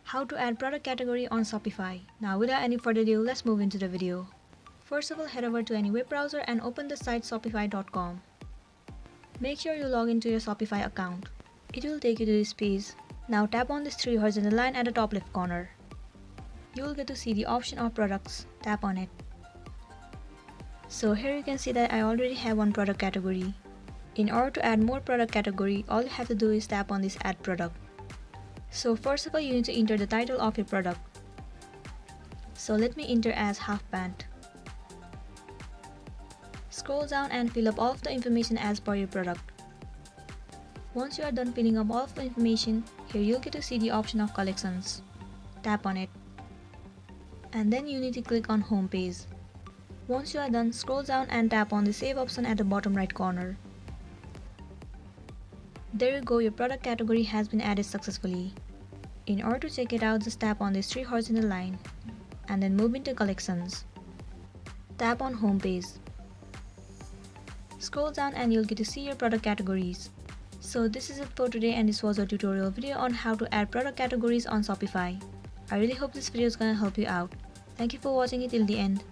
How to add product category on Shopify. Now without any further ado, let's move into the video. First of all, head over to any web browser and open the site shopify.com. Make sure you log into your Shopify account. It will take you to this page. Now tap on this 3 horizontal line at the top left corner. You will get to see the option of products. Tap on it. So here you can see that I already have one product category. In order to add more product category, all you have to do is tap on this add product. So first of all, you need to enter the title of your product. So let me enter as half pant. Scroll down and fill up all of the information as per your product. Once you are done filling up all of the information, here you'll get to see the option of collections. Tap on it. And then you need to click on home page. Once you are done, scroll down and tap on the save option at the bottom right corner. There you go, your product category has been added successfully. In order to check it out, just tap on this 3 horizontal line and then move into collections. Tap on home page. Scroll down and you'll get to see your product categories. So this is it for today, and this was a tutorial video on how to add product categories on Shopify. I really hope this video is gonna help you out. Thank you for watching it till the end.